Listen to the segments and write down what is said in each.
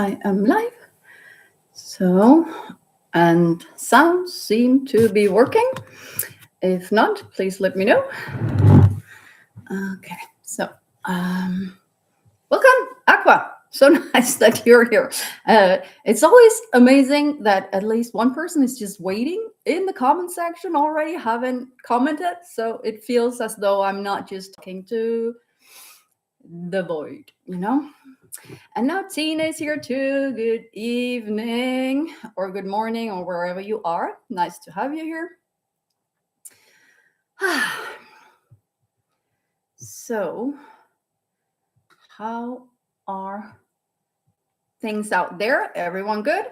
I am live. So, and sounds seem to be working. If not, please let me know. Okay, so welcome, Aqua. So nice that you're here. It's always amazing that at least one person is just waiting in the comment section already, haven't commented. So it feels as though I'm not just talking to the void, you know? And now Tina is here too. Good evening or good morning or wherever you are. Nice to have you here. So, how are things out there? Everyone good?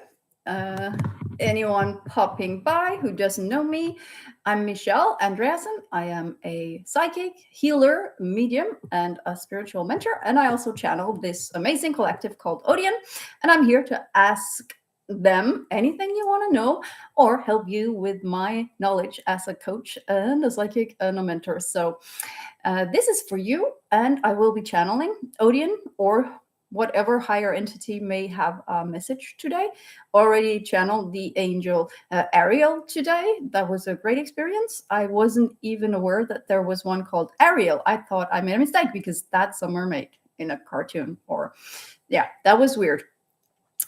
Anyone popping by who doesn't know me? I'm Michelle Andreassen. I am a psychic, healer, medium, and a spiritual mentor. And I also channel this amazing collective called Odeon. And I'm here to ask them anything you want to know or help you with my knowledge as a coach and a psychic and a mentor. So this is for you, and I will be channeling Odeon or whatever higher entity may have a message today. Already channeled the angel Ariel today. That was a great experience. I wasn't even aware that there was one called Ariel. I thought I made a mistake because that's a mermaid in a cartoon. Or yeah, that was weird.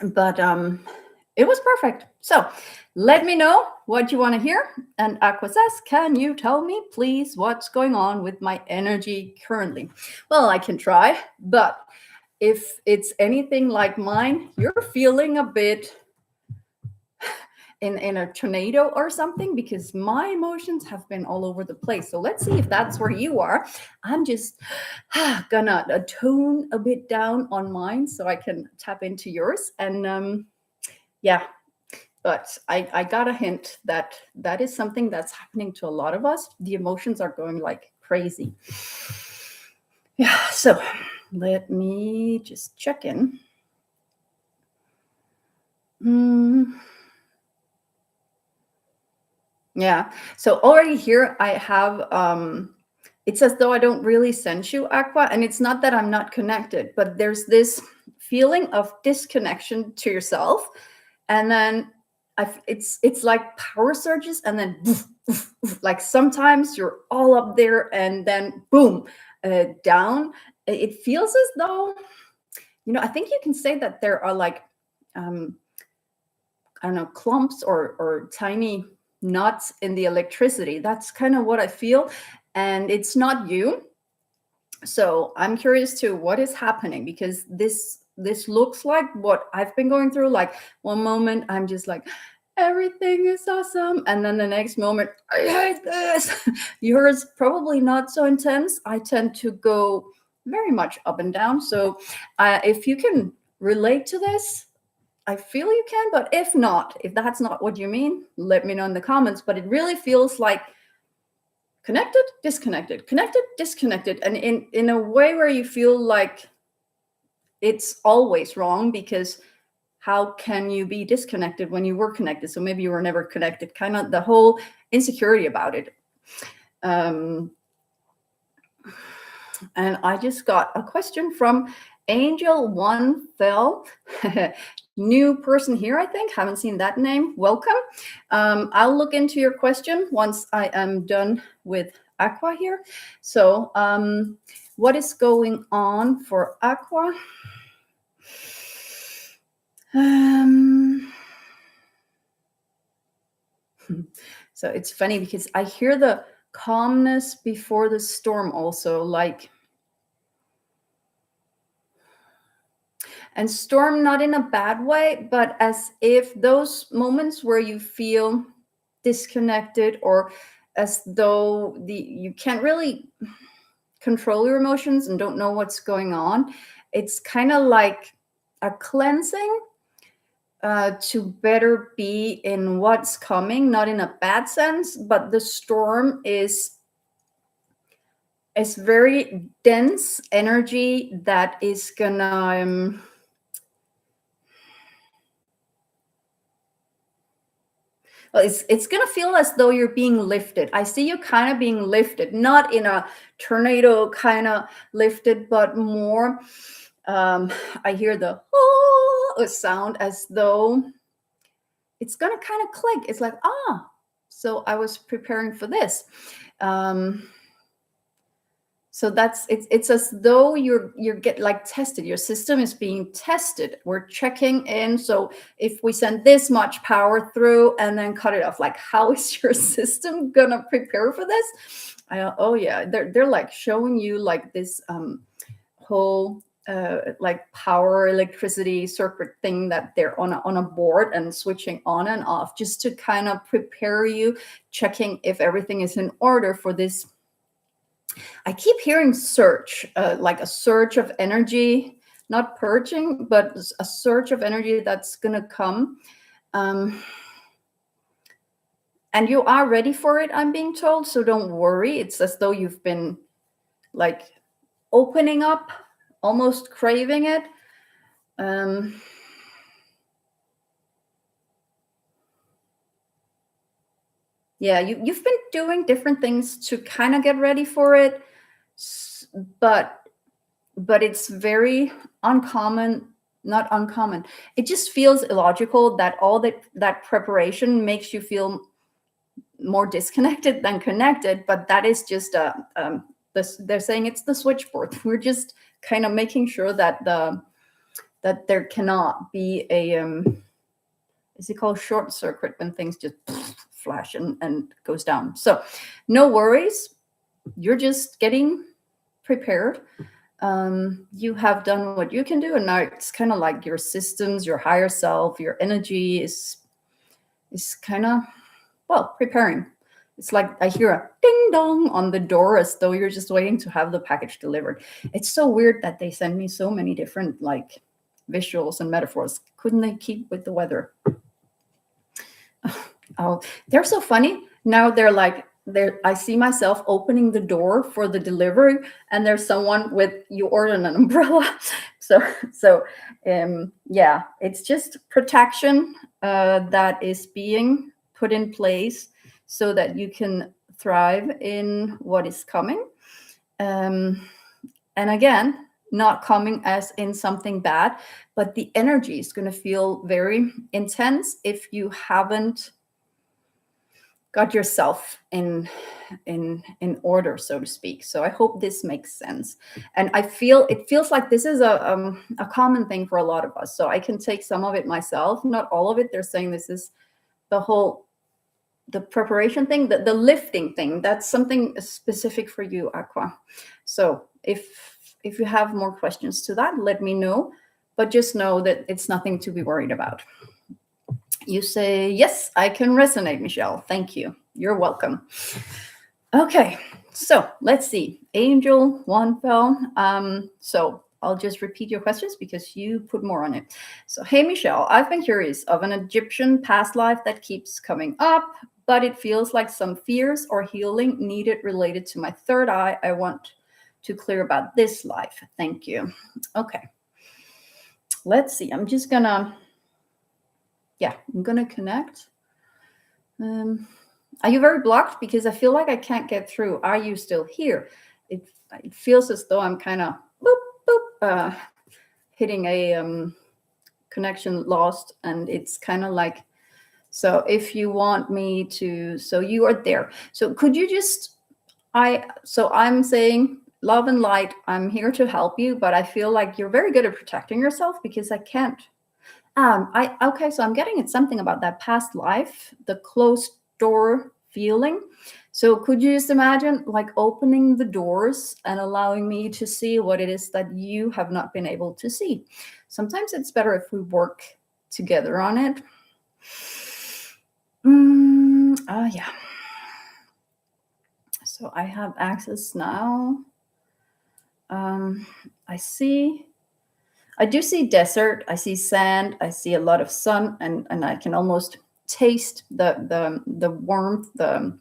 But it was perfect. So let me know what you want to hear. And Aqua says, can you tell me, please, what's going on with my energy currently? Well, I can try, but if it's anything like mine, you're feeling a bit in a tornado or something, because my emotions have been all over the place. So let's see if that's where you are. I'm just gonna tone a bit down on mine so I can tap into yours. And yeah, but I got a hint that that is something that's happening to a lot of us. The emotions are going like crazy. Yeah, so let me just check in. Yeah, so already here I have, it's as though I don't really sense you, Aqua, and it's not that I'm not connected, but there's this feeling of disconnection to yourself, and then it's like power surges, and then like sometimes you're all up there, and then boom, down. It feels as though, I think you can say that there are like, I don't know, clumps or tiny knots in the electricity. That's kind of what I feel, and it's not you. So I'm curious to what is happening, because this looks like what I've been going through. Like one moment I'm just like, everything is awesome, and then the next moment, I hate this. Yours probably not so intense. I tend to go very much up and down. So if you can relate to this, I feel you can, but if not, if that's not what you mean, let me know in the comments. But it really feels like connected, disconnected, connected, disconnected, and in a way where you feel like it's always wrong, because how can you be disconnected when you were connected? So maybe you were never connected, kind of the whole insecurity about it. And I just got a question from Angel One Fell. New person here, I think. Haven't seen that name. Welcome. I'll look into your question once I am done with Aqua here. So what is going on for Aqua? So it's funny because I hear the calmness before the storm also, like, and storm not in a bad way, but as if those moments where you feel disconnected, or as though you can't really control your emotions and don't know what's going on, it's kind of like a cleansing to better be in what's coming, not in a bad sense, but the storm is very dense energy that is gonna well, it's gonna feel as though you're being lifted. I see you kind of being lifted, not in a tornado kind of lifted, but more. I hear the a sound as though it's gonna kind of click. It's like, so I was preparing for this. So it's as though you're get like tested. Your system is being tested. We're checking in. So if we send this much power through and then cut it off, like how is your system gonna prepare for this? Oh yeah, they're like showing you like this whole like power electricity circuit thing that they're on a board and switching on and off just to kind of prepare you, checking if everything is in order for this. I keep hearing surge, like a surge of energy, not purging, but a surge of energy that's going to come. And you are ready for it, I'm being told. So don't worry. It's as though you've been like opening up, almost craving it. Yeah, you've been doing different things to kind of get ready for it, but it's very uncommon. Not uncommon. It just feels illogical that all that preparation makes you feel more disconnected than connected. But that is just they're saying it's the switchboard. We're just kind of making sure that that there cannot be a is it called short circuit when things just flash and goes down. So no worries. You're just getting prepared. You have done what you can do, and now it's kind of like your systems, your higher self, your energy is kind of, well, preparing. It's like I hear a ding dong on the door as though you're just waiting to have the package delivered. It's so weird that they send me so many different like visuals and metaphors. Couldn't they keep with the weather? Oh, they're so funny. Now they're like, I see myself opening the door for the delivery, and there's someone with, you ordered an umbrella. So yeah, it's just protection that is being put in place so that you can thrive in what is coming. And again, not coming as in something bad, but the energy is going to feel very intense if you haven't got yourself in order, so to speak. So I hope this makes sense. And it feels like this is a common thing for a lot of us. So I can take some of it myself, not all of it. They're saying this is the preparation thing, the lifting thing. That's something specific for you, Aqua. So if you have more questions to that, let me know. But just know that it's nothing to be worried about. You say, yes, I can resonate, Michelle. Thank you. You're welcome. Okay, so let's see. Angel one fell. So I'll just repeat your questions because you put more on it. So, hey, Michelle, I've been curious of an Egyptian past life that keeps coming up, but it feels like some fears or healing needed related to my third eye. I want to clear about this life. Thank you. Okay. Let's see. I'm going to connect. Are you very blocked? Because I feel like I can't get through. Are you still here? It feels as though I'm kind of hitting a connection lost, and it's kind of like, so if you want me to, so you are there. So could you just, I'm saying love and light, I'm here to help you, but I feel like you're very good at protecting yourself because I can't. Okay, so I'm getting at something about that past life, the closed door feeling. So could you just imagine like opening the doors and allowing me to see what it is that you have not been able to see? Sometimes it's better if we work together on it. Yeah. So I have access now. I do see desert, I see sand, I see a lot of sun, and I can almost taste the warmth, the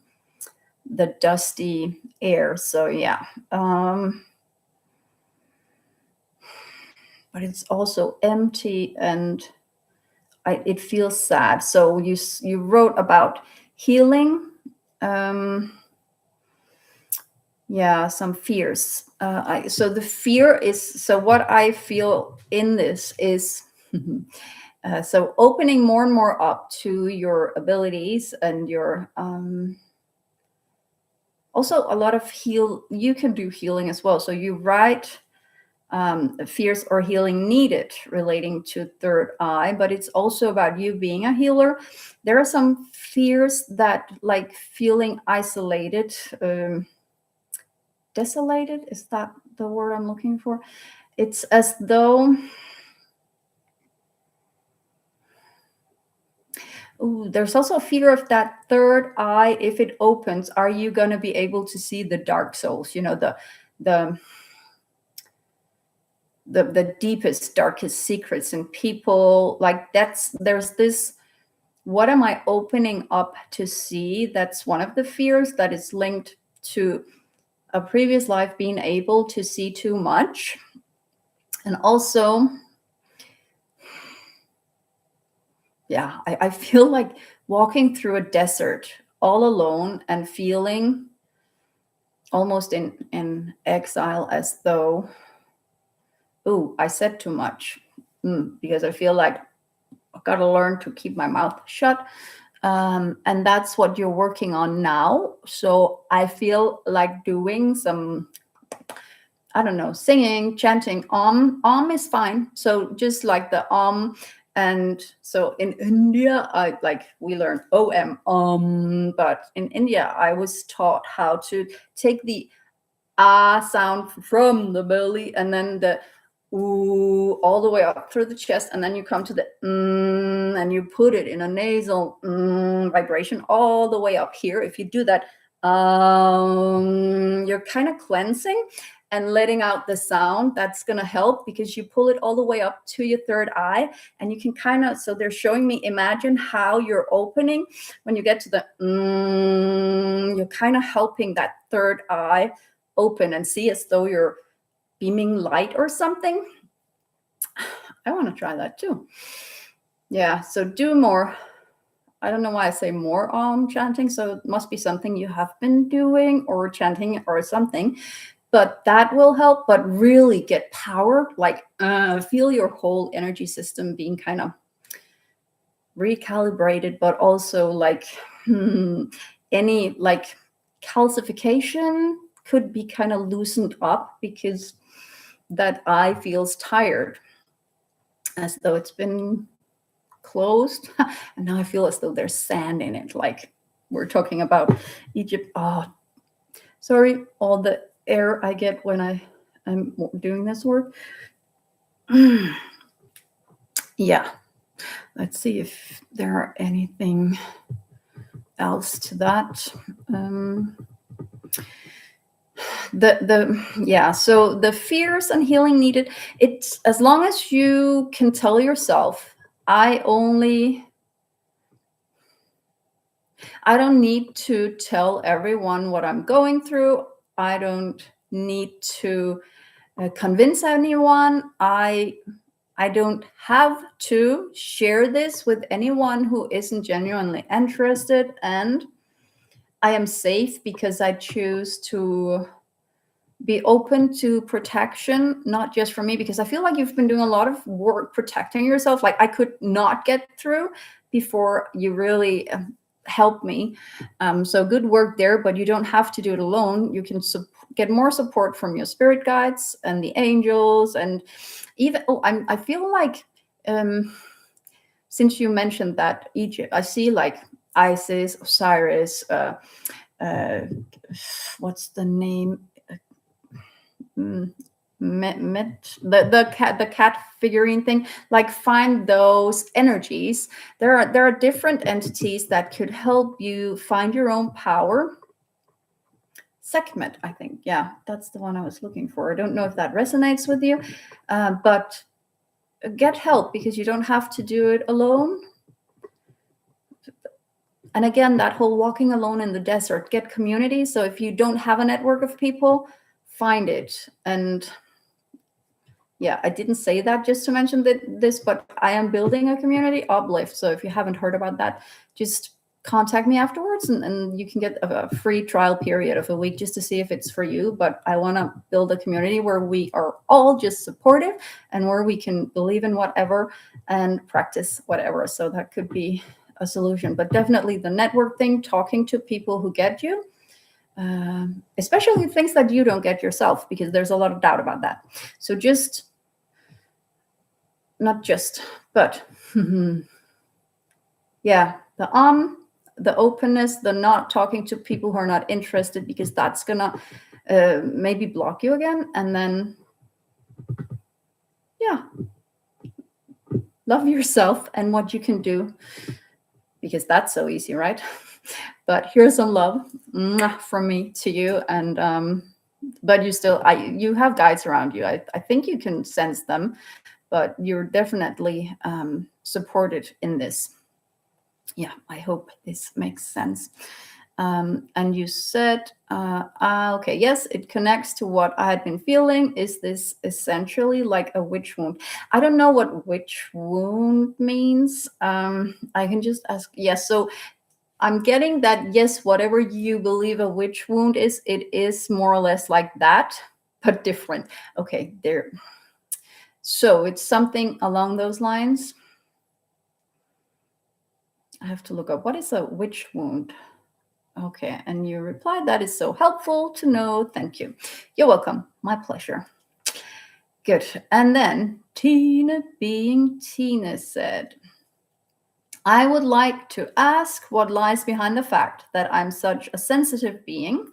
dusty air. So yeah. But it's also empty, and it feels sad. So you wrote about healing. Yeah, some fears. So the fear is, so what I feel in this is So opening more and more up to your abilities and your also a lot of you can do healing as well. So you write fears or healing needed relating to third eye, but it's also about you being a healer. There are some fears that, like feeling isolated, desolated, is that the word I'm looking for? It's as though, ooh, there's also a fear of that third eye. If it opens, are you going to be able to see the dark souls, the the deepest, darkest secrets in people? Like there's this, what am I opening up to see? That's one of the fears that is linked to a previous life, being able to see too much. And also, yeah, I feel like walking through a desert all alone and feeling almost in exile, as though, ooh, I said too much. Because I feel like I've got to learn to keep my mouth shut. And that's what you're working on now. So I feel like doing some, I don't know, singing, chanting. Is fine. So just like the and so in India, we learn but in India, I was taught how to take the sound from the belly, and then the ooh all the way up through the chest, and then you come to the and you put it in a nasal vibration all the way up here. If you do that, you're kind of cleansing and letting out the sound. That's going to help, because you pull it all the way up to your third eye, and you can kind of, so they're showing me, imagine how you're opening when you get to the you're kind of helping that third eye open and see as though you're beaming light or something. I want to try that too. Yeah, so do more. I don't know why I say more chanting, so it must be something you have been doing or chanting or something, but that will help. But really get power, like feel your whole energy system being kind of recalibrated, but also like any like calcification could be kind of loosened up, because that eye feels tired, as though it's been closed. And now I feel as though there's sand in it, like we're talking about Egypt. Oh, sorry, all the air I get when I'm doing this work. Yeah, let's see if there are anything else to that. So the fears and healing needed, it's as long as you can tell yourself, I don't need to tell everyone what I'm going through. I don't need to convince anyone. I don't have to share this with anyone who isn't genuinely interested, and I am safe because I choose to be open to protection, not just for me, because I feel like you've been doing a lot of work protecting yourself. Like I could not get through before you really helped me. So good work there, but you don't have to do it alone. You can get more support from your spirit guides and the angels, and even I feel like since you mentioned that Egypt, I see like Isis, Osiris, what's the name? The cat figurine thing. Like find those energies. There are different entities that could help you find your own power. Sekhmet, I think. Yeah, that's the one I was looking for. I don't know if that resonates with you, but get help, because you don't have to do it alone. And again, that whole walking alone in the desert, get community. So if you don't have a network of people, find it. And yeah, I didn't say that just to mention this, but I am building a community, Uplift. So if you haven't heard about that, just contact me afterwards, and you can get a free trial period of a week just to see if it's for you. But I want to build a community where we are all just supportive and where we can believe in whatever and practice whatever. So that could be a solution. But definitely the network thing, talking to people who get you, especially things that you don't get yourself, because there's a lot of doubt about that. So just, not just, but yeah, the openness, the not talking to people who are not interested, because that's gonna maybe block you again. And then, yeah, love yourself and what you can do, because that's so easy, right? But here's some love from me to you. And but you have guides around you. I think you can sense them, but you're definitely supported in this. Yeah, I hope this makes sense. And you said, okay, yes, it connects to what I had been feeling. Is this essentially like a witch wound? I don't know what witch wound means. I can just ask. Yes, so I'm getting that, yes, whatever you believe a witch wound is, it is more or less like that, but different. Okay, there. So it's something along those lines. I have to look up, what is a witch wound? Okay, and you replied, that is so helpful to know. Thank you. You're welcome. My pleasure. Good. And then Tina, being Tina, said, I would like to ask what lies behind the fact that I'm such a sensitive being.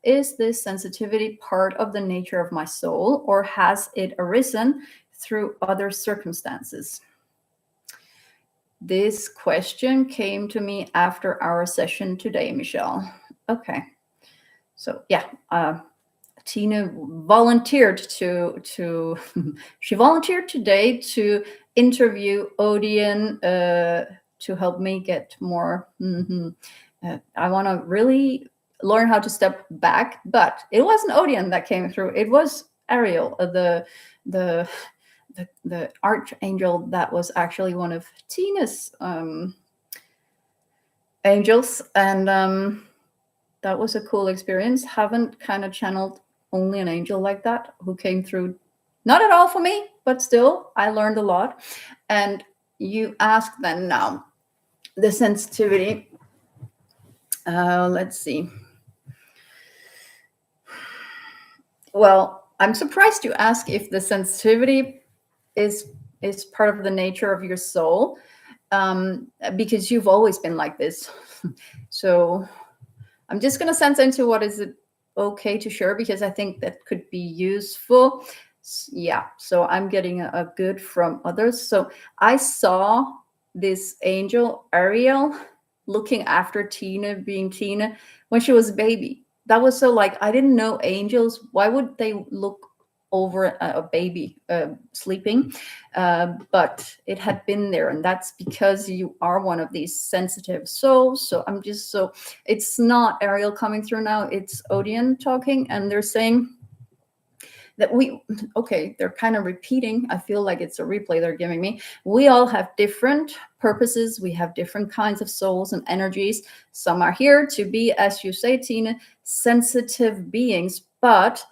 Is this sensitivity part of the nature of my soul, or has it arisen through other circumstances? This question came to me after our session today, Michelle. Okay. So yeah, Tina volunteered to she volunteered today to interview Odeon to help me get more. I want to really learn how to step back, but it wasn't Odeon that came through. It was Ariel, the archangel that was actually one of Tina's angels, and that was a cool experience. Haven't kind of channeled only an angel like that who came through, not at all for me, but still I learned a lot. And you asked then now the sensitivity. Let's see. Well, I'm surprised you ask if the sensitivity is part of the nature of your soul, because you've always been like this. So I'm just going to sense into what is it okay to share, because I think that could be useful. Yeah, so I'm getting a good from others. So I saw this angel, Ariel, looking after Tina, being Tina, when she was a baby. That was so like, I didn't know angels. Why would they look over a baby sleeping? But it had been there, and that's because you are one of these sensitive souls. So I'm just so, it's not Ariel coming through now, it's Odeon talking, and they're saying that they're kind of repeating. I feel like it's a replay they're giving me. We all have different purposes. We have different kinds of souls and energies. Some are here to be, as you say, Tina, sensitive beings, but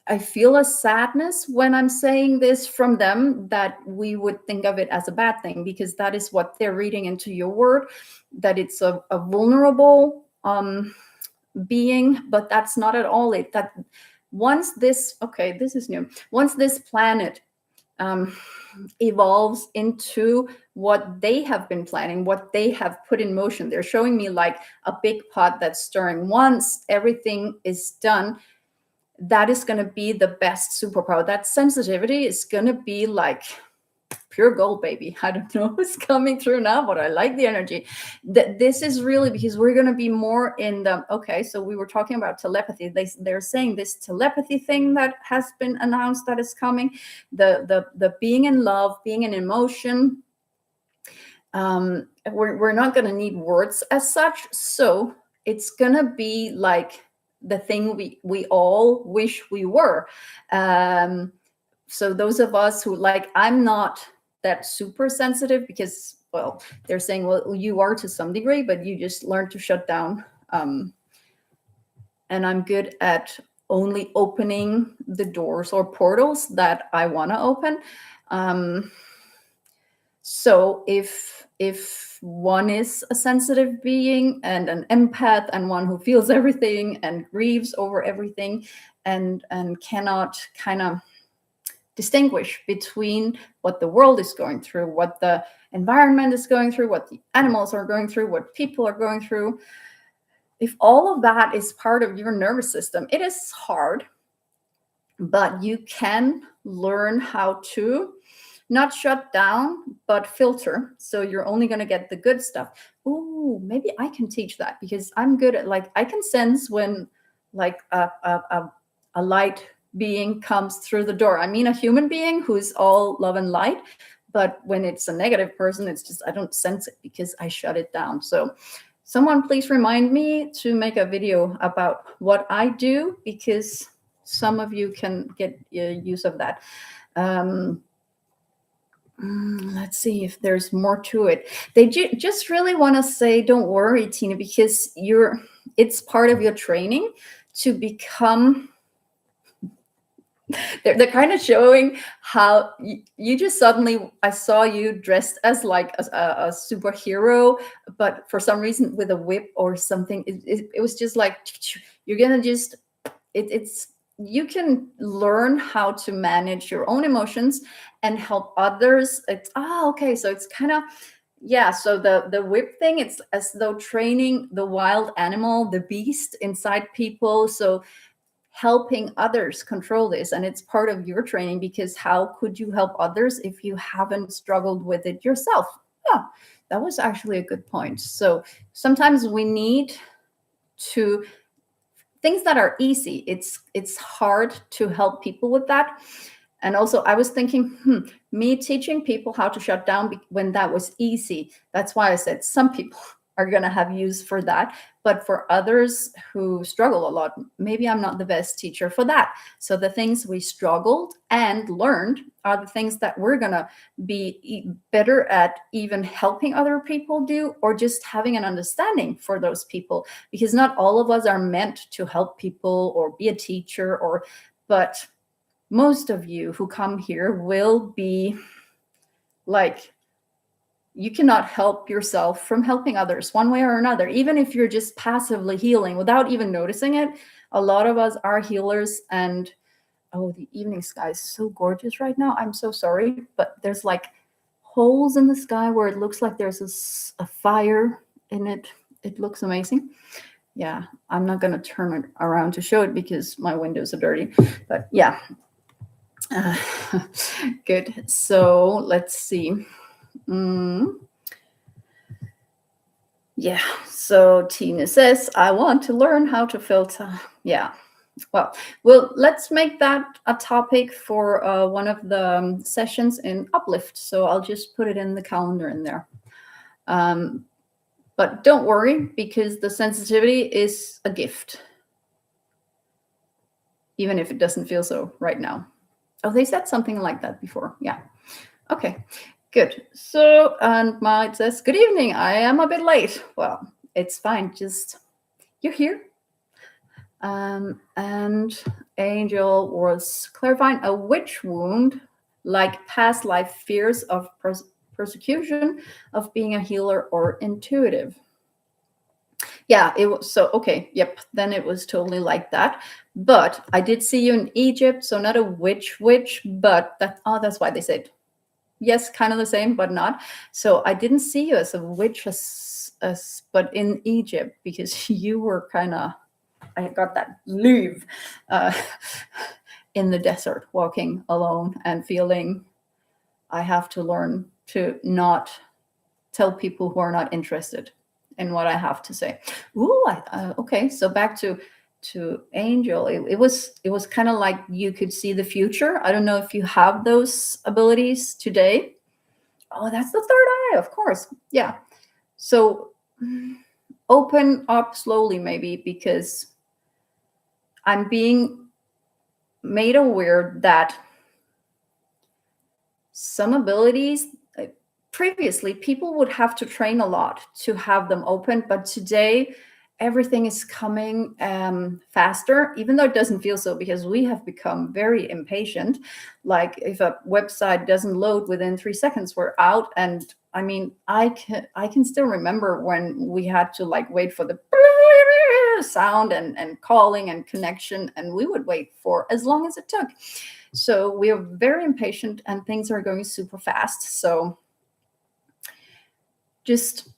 I feel a sadness when I'm saying this from them, that we would think of it as a bad thing, because that is what they're reading into your word, that it's a vulnerable being, but that's not at all it. That once this, okay, this is new. Once this planet evolves into what they have been planning, what they have put in motion, they're showing me like a big pot that's stirring. Once everything is done, that is going to be the best superpower. That sensitivity is going to be like pure gold, baby. I don't know who's coming through now, but I like the energy. This is really because we're going to be more in the, okay, so we were talking about telepathy. They're saying this telepathy thing that has been announced that is coming, the being in love, being in emotion. We're not going to need words as such. So it's going to be like the thing we all wish we were. So those of us who, like, I'm not that super sensitive, because well, they're saying, well, you are to some degree, but you just learn to shut down. And I'm good at only opening the doors or portals that I want to open. So if one is a sensitive being and an empath and one who feels everything and grieves over everything and cannot kind of distinguish between what the world is going through, what the environment is going through, what the animals are going through, what people are going through, if all of that is part of your nervous system, it is hard, but you can learn how to not shut down, but filter. So you're only going to get the good stuff. Ooh, maybe I can teach that, because I'm good at, like, I can sense when like a light being comes through the door. I mean, a human being who's all love and light, but when it's a negative person, it's just, I don't sense it because I shut it down. So someone please remind me to make a video about what I do, because some of you can get use of that. Let's see if there's more to it. They just really want to say, don't worry, Tina, because it's part of your training to become. They're kind of showing how you just suddenly, I saw you dressed as like a superhero, but for some reason with a whip or something. It was just like, you're gonna just, it's you can learn how to manage your own emotions and help others. It's okay, so it's kind of, yeah, so the whip thing, it's as though training the wild animal, the beast inside people, so helping others control this. And it's part of your training, because how could you help others if you haven't struggled with it yourself? Yeah, that was actually a good point. So sometimes we need to, things that are easy, it's hard to help people with that. And also I was thinking, me teaching people how to shut down when that was easy, that's why I said some people are going to have use for that, but for others who struggle a lot, maybe I'm not the best teacher for that. So the things we struggled and learned are the things that we're going to be better at even helping other people do, or just having an understanding for those people, because not all of us are meant to help people or be a teacher, but most of you who come here will be like, you cannot help yourself from helping others one way or another, even if you're just passively healing without even noticing it. A lot of us are healers. And oh, the evening sky is so gorgeous right now. I'm so sorry, but there's like holes in the sky where it looks like there's a fire in it. It looks amazing. Yeah, I'm not going to turn it around to show it because my windows are dirty, but yeah. Good. So let's see. Yeah, so Tina says, I want to learn how to filter. Yeah, well, let's make that a topic for one of the sessions in Uplift. So I'll just put it in the calendar in there. But don't worry, because the sensitivity is a gift, even if it doesn't feel so right now. Oh, they said something like that before. Yeah. Okay, good. So, and Marit says, good evening. I am a bit late. Well, it's fine. Just, you're here. And Angel was clarifying a witch wound, like past life fears of persecution, of being a healer or intuitive. Yeah, it was so, okay, yep, then it was totally like that. But I did see you in Egypt, so not a witch, but that's why they said yes, kind of the same, but not. So I didn't see you as a witch, but in Egypt, because you were kind of, I got that leave in the desert, walking alone and feeling I have to learn to not tell people who are not interested in what I have to say. Ooh, okay. So back to Angel, it was kind of like you could see the future. I don't know if you have those abilities today. Oh, that's the third eye, of course. Yeah. So open up slowly, maybe, because I'm being made aware that some abilities, previously people would have to train a lot to have them open, but today everything is coming faster, even though it doesn't feel so, because we have become very impatient. Like if a website doesn't load within 3 seconds, we're out. And I mean, I can still remember when we had to like wait for the sound and calling and connection, and we would wait for as long as it took. So we are very impatient and things are going super fast. So just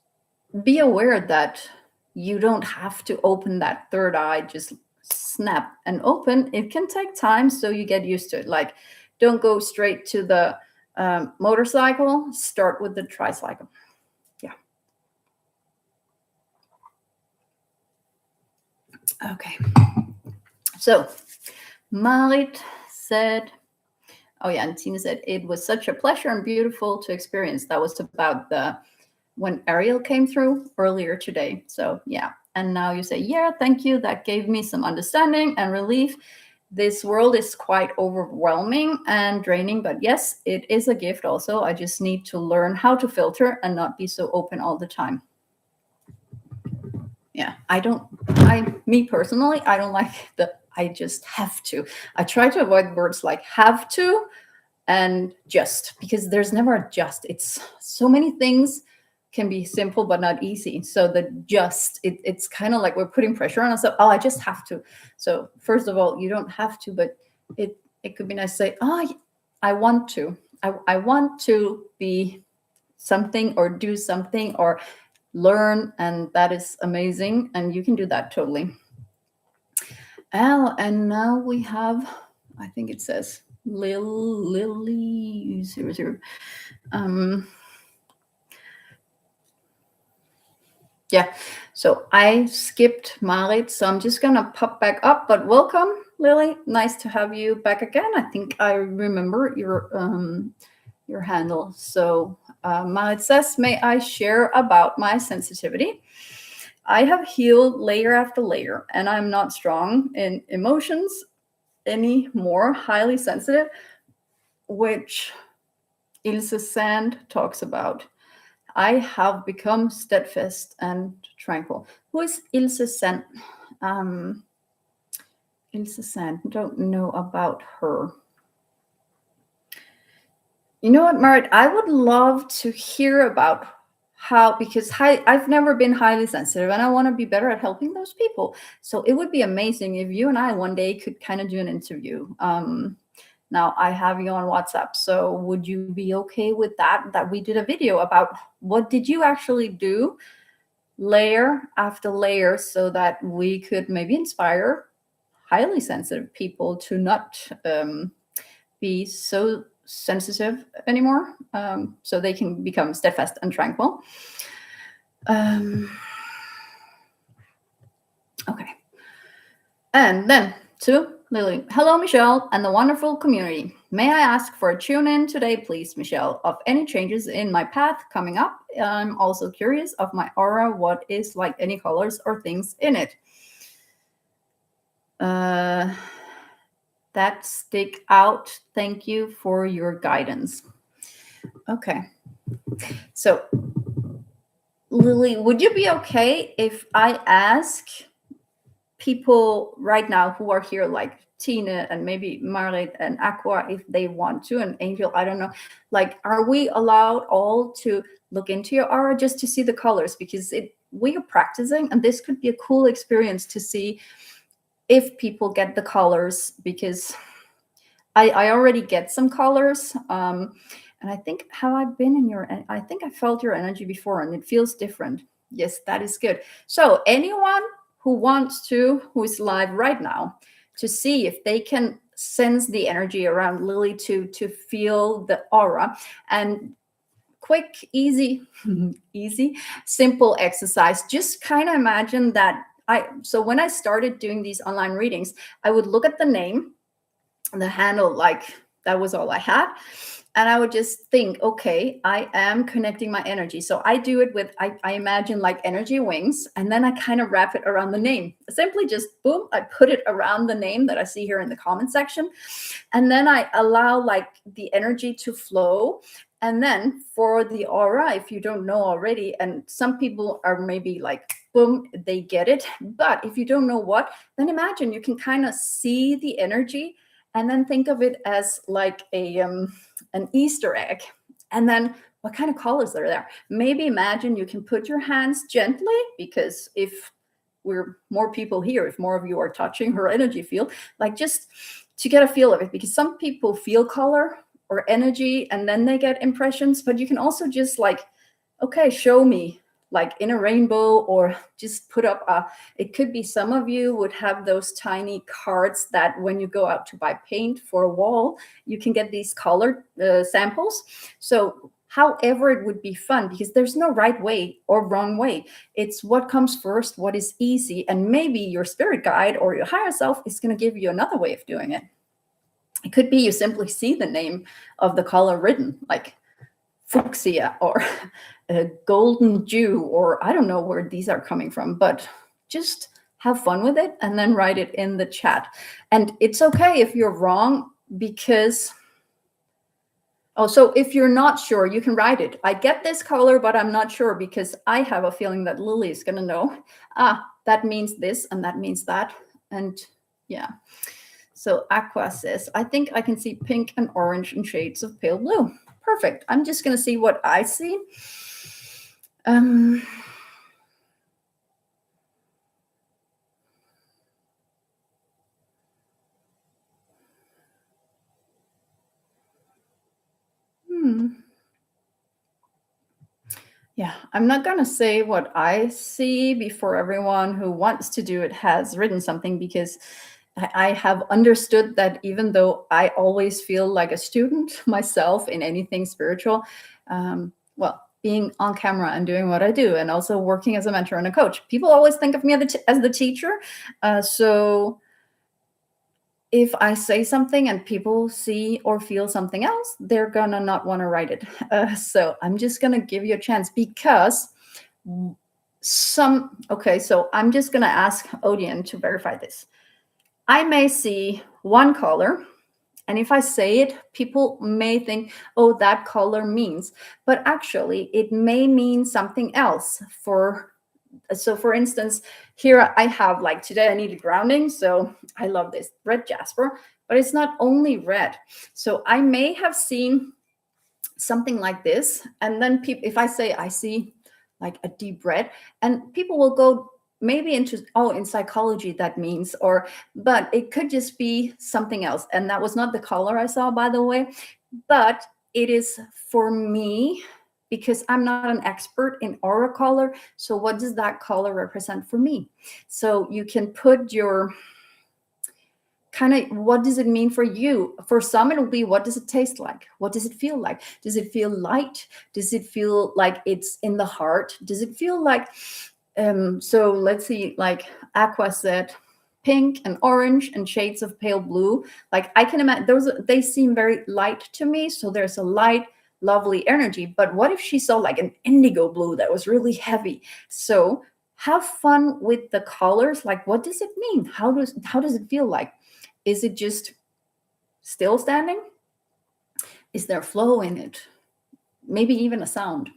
be aware that you don't have to open that third eye, just snap and open. It can take time, so you get used to it. Like, don't go straight to the motorcycle, start with the tricycle. Yeah. Okay. So Marit said, oh yeah, and Tina said, it was such a pleasure and beautiful to experience. That was about when Ariel came through earlier today. So yeah. And now you say, yeah, thank you. That gave me some understanding and relief. This world is quite overwhelming and draining, but yes, it is a gift also. I just need to learn how to filter and not be so open all the time. Yeah, me personally, I don't like I just have to. I try to avoid words like have to and just, because there's never a just. It's so many things can be simple but not easy. So the just, it's kind of like we're putting pressure on ourselves. Oh, I just have to. So first of all, you don't have to, but it could be nice to say, oh, I want to. I want to be something or do something or learn, and that is amazing. And you can do that totally. And now we have, I think it says Lily 00. Yeah, so I skipped Marit, so I'm just gonna pop back up. But welcome, Lily. Nice to have you back again. I think I remember your handle. So Marit says, may I share about my sensitivity? I have healed layer after layer, and I'm not strong in emotions anymore, highly sensitive, which Ilse Sand talks about. I have become steadfast and tranquil. Who is Ilse Sand? Ilse Sand, don't know about her. You know what, Marit? I would love to hear about how, because I've never been highly sensitive and I want to be better at helping those people. So it would be amazing if you and I one day could kind of do an interview. Now I have you on WhatsApp, so would you be okay with that we did a video about what did you actually do layer after layer, so that we could maybe inspire highly sensitive people to not be so sensitive anymore, so they can become steadfast and tranquil. Okay. And then to Lily. Hello, Michelle, and the wonderful community. May I ask for a tune in today, please, Michelle, of any changes in my path coming up? I'm also curious of my aura, what is like any colors or things in it. That stick out. Thank you for your guidance. Okay. So, Lily, would you be okay if I ask people right now who are here, like Tina and maybe Marit and Aqua, if they want to, and Angel, I don't know, like, are we allowed all to look into your aura just to see the colors? Because we are practicing, and this could be a cool experience to see if people get the colors, because I already get some colors. And I think, have I been in your, I think I felt your energy before and it feels different. Yes, that is good. So anyone who wants to, who is live right now, to see if they can sense the energy around Lily, to feel the aura, and quick, easy, simple exercise. Just kind of imagine that so when I started doing these online readings, I would look at the name, the handle, like that was all I had. And I would just think, okay, I am connecting my energy. So I do it with, I imagine like energy wings, and then I kind of wrap it around the name. Simply just boom, I put it around the name that I see here in the comment section. And then I allow like the energy to flow. And then for the aura, if you don't know already, and some people are maybe like, boom, they get it. But if you don't know what, then imagine you can kind of see the energy, and then think of it as like an Easter egg. And then what kind of colors are there? Maybe imagine you can put your hands gently, because if we're more people here, if more of you are touching her energy field, like just to get a feel of it, because some people feel color or energy and then they get impressions, but you can also just like, okay, show me like in a rainbow, or just put up it could be some of you would have those tiny cards that when you go out to buy paint for a wall, you can get these colored samples. So however it would be fun, because there's no right way or wrong way. It's what comes first, what is easy, and maybe your spirit guide or your higher self is going to give you another way of doing it. It could be you simply see the name of the color written, like fuchsia or a golden dew, or I don't know where these are coming from, but just have fun with it and then write it in the chat. And it's okay if you're wrong, because so if you're not sure, you can write it. I get this color, but I'm not sure, because I have a feeling that Lily is going to know, that means this and that means that. And yeah. So Aqua says, I think I can see pink and orange and shades of pale blue. Perfect. I'm just going to see what I see. Yeah, I'm not going to say what I see before everyone who wants to do it has written something, because I have understood that even though I always feel like a student myself in anything spiritual, well, being on camera and doing what I do, and also working as a mentor and a coach, people always think of me as the teacher. So if I say something and people see or feel something else, they're gonna not want to write it. So I'm just gonna give you a chance, because okay, so I'm just gonna ask Odeon to verify this. I may see one color, and if I say it, people may think, oh, that color means, but actually it may mean something else. So for instance, here I have, like today I needed grounding, so I love this red jasper, but it's not only red. So I may have seen something like this, and then if I say I see like a deep red, and people will go maybe into, oh, in psychology that means, but it could just be something else. And that was not the color I saw, by the way, but it is for me, because I'm not an expert in aura color. So what does that color represent for me? So you can put your kind of, what does it mean for you? For some, it'll be, what does it taste like? What does it feel like? Does it feel light? Does it feel like it's in the heart? Does it feel like, so let's see, like Aqua said, pink and orange and shades of pale blue. Like I can imagine those, they seem very light to me. So there's a light, lovely energy. But what if she saw like an indigo blue that was really heavy? So have fun with the colors. Like, what does it mean? How does it feel like? Is it just still standing? Is there flow in it? Maybe even a sound.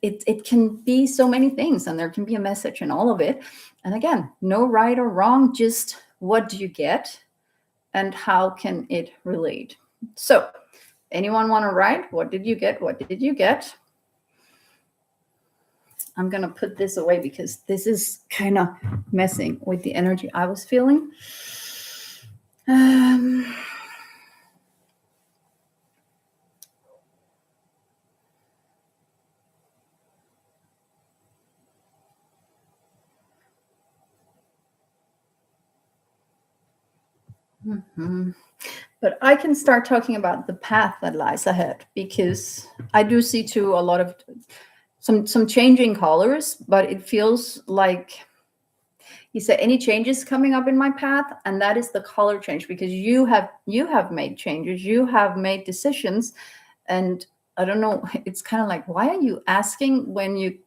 It can be so many things, and there can be a message in all of it. And again, no right or wrong, just what do you get and how can it relate? So anyone want to write? What did you get? What did you get? I'm going to put this away because this is kind of messing with the energy I was feeling. But I can start talking about the path that lies ahead, because I do see too a lot of some changing colors, but it feels like you said any changes coming up in my path, and that is the color change, because you have made changes, you have made decisions, and I don't know, it's kind of like, why are you asking when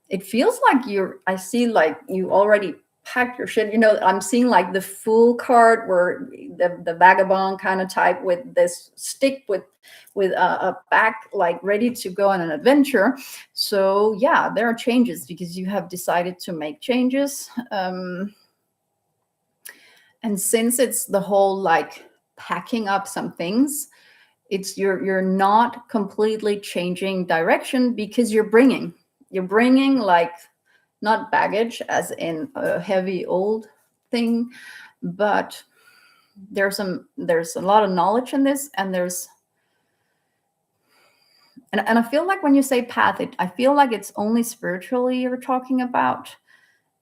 it feels like I see like you already pack your shit. I'm seeing like the fool card where the vagabond kind of type with this stick with a back, like ready to go on an adventure. So yeah, there are changes because you have decided to make changes. And since it's the whole like packing up some things, it's you're not completely changing direction because you're bringing like not baggage as in a heavy old thing, but there's a lot of knowledge in this, and I feel like when you say path, I feel like it's only spiritually you're talking about,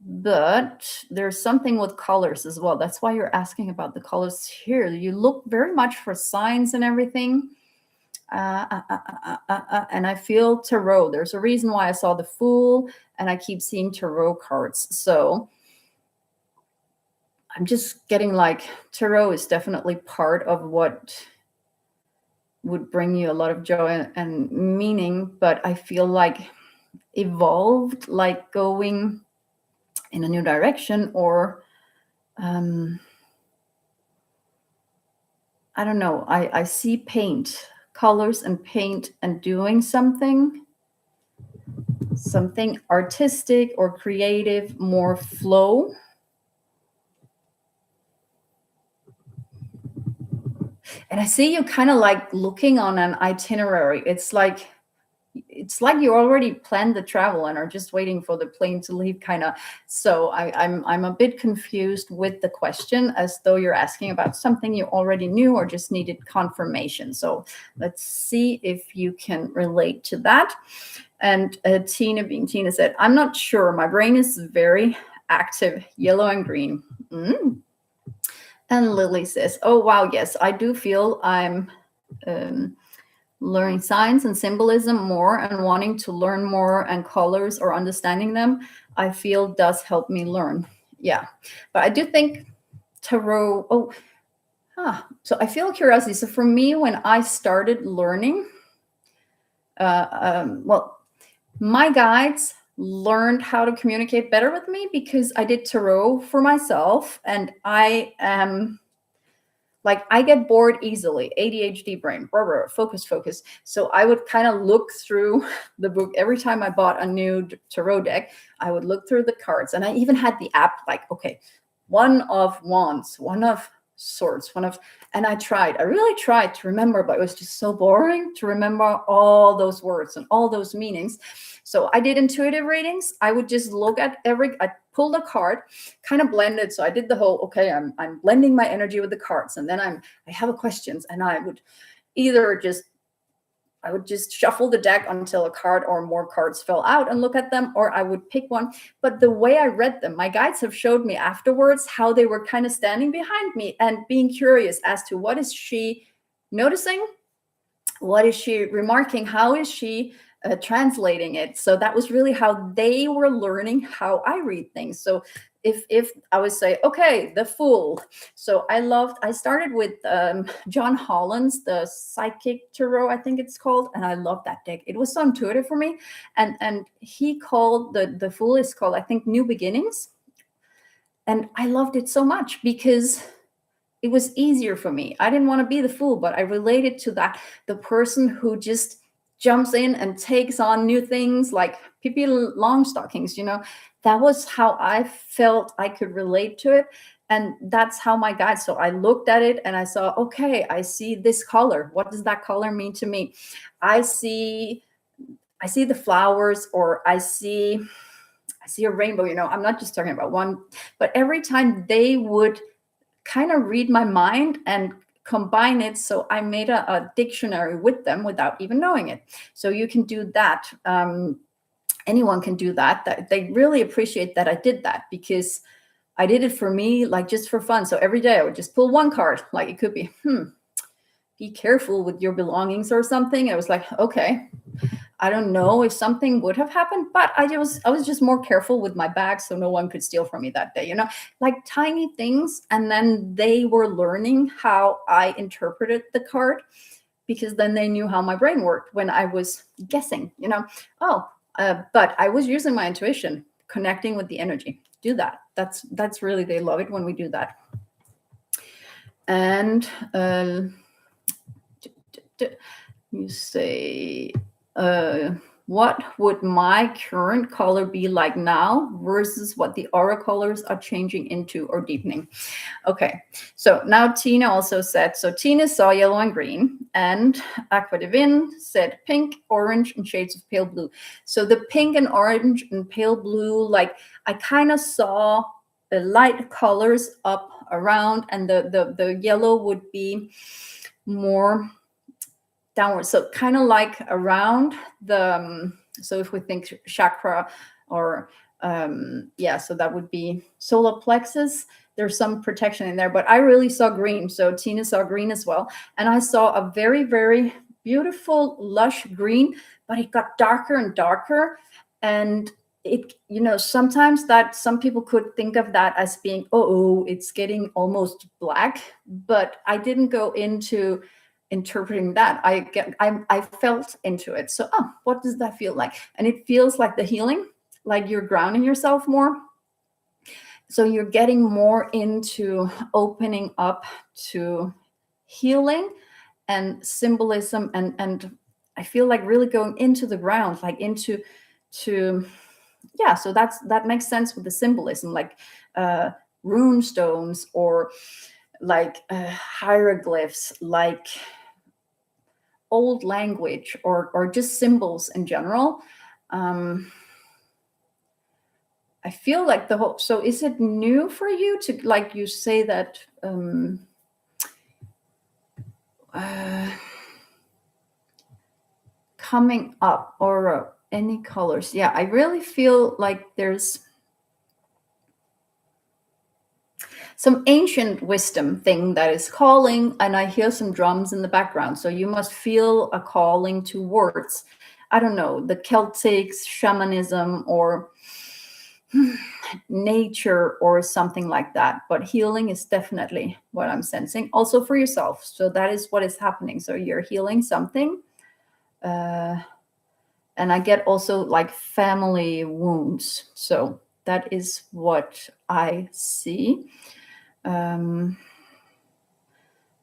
but there's something with colors as well. That's why you're asking about the colors here. You look very much for signs and everything. And I feel tarot. There's a reason why I saw the Fool, and I keep seeing tarot cards. So I'm just getting like tarot is definitely part of what would bring you a lot of joy and meaning, but I feel like evolved, like going in a new direction, or I don't know. I see paint, colors and paint, and doing something artistic or creative, more flow. And I see you kind of like looking on an itinerary. It's like you already planned the travel and are just waiting for the plane to leave, kind of. So I'm a bit confused with the question, as though you're asking about something you already knew or just needed confirmation. So let's see if you can relate to that. And Tina said, I'm not sure. My brain is very active, yellow and green. And Lily says, oh, wow, yes, I do feel I'm learning signs and symbolism more, and wanting to learn more, and colors or understanding them, I feel does help me learn. Yeah, but I do think tarot. So I feel curiosity. So for me, when I started learning, well, my guides learned how to communicate better with me because I did tarot for myself, and I am like, I get bored easily, ADHD brain, focus. So I would kind of look through the book every time I bought a new tarot deck. I would look through the cards, and I even had the app like, okay, one of wands, one of swords, and I really tried to remember, but it was just so boring to remember all those words and all those meanings. So I did intuitive readings. I would just look at I pulled a card, kind of blended. So I did the whole, okay, I'm blending my energy with the cards, and then I have a questions, and I would just shuffle the deck until a card or more cards fell out and look at them, or I would pick one. But the way I read them, my guides have showed me afterwards how they were kind of standing behind me and being curious as to what is she noticing, what is she remarking, how is she translating it. So that was really how they were learning how I read things. So if I would say, okay, the Fool. So I started with John Holland's The Psychic Tarot, I think it's called, and I love that deck. It was so intuitive for me, and he called the Fool is called, I think, New Beginnings, and I loved it so much because it was easier for me. I didn't want to be the Fool, but I related to that, the person who just jumps in and takes on new things, like Pippi Longstockings, that was how I felt I could relate to it. And that's how my guide. So I looked at it and I saw, okay, I see this color. What does that color mean to me? I see the flowers, or I see a rainbow. I'm not just talking about one, but every time they would kind of read my mind and combine it. So I made a dictionary with them without even knowing it. So you can do that. Anyone can do that. They really appreciate that I did that, because I did it for me, like just for fun. So every day I would just pull one card. Like it could be, be careful with your belongings or something. I was like, okay, I don't know if something would have happened, but I was just more careful with my bag so no one could steal from me that day, like tiny things. And then they were learning how I interpreted the card, because then they knew how my brain worked when I was guessing, but I was using my intuition, connecting with the energy. do that. That's really, they love it when we do that. And you say, what would my current color be like now versus what the aura colors are changing into or deepening? Okay, so now Tina also said, so Tina saw yellow and green, and Aqua Divine said pink, orange, and shades of pale blue. So the pink and orange and pale blue, like I kind of saw the light colors up around, and the yellow would be more downward, so kind of like around the so if we think chakra, or yeah, so that would be solar plexus. There's some protection in there, but I really saw green. So Tina saw green as well, and I saw a very, very beautiful lush green, but it got darker and darker. And it, sometimes that some people could think of that as being, oh, it's getting almost black, but I didn't go into interpreting that. I felt into it. So, what does that feel like? And it feels like the healing, like you're grounding yourself more. So you're getting more into opening up to healing and symbolism, and I feel like really going into the ground, like into yeah. So that makes sense with the symbolism, like rune stones, or like hieroglyphs, like old language, or just symbols in general. I feel like the whole, so is it new for you to, like you say that coming up, or any colors? Yeah, I really feel like there's some ancient wisdom thing that is calling, and I hear some drums in the background. So you must feel a calling towards, I don't know, the Celtics, shamanism, or nature, or something like that. But healing is definitely what I'm sensing, also for yourself. So that is what is happening. So you're healing something. And I get also like family wounds. So that is what I see. And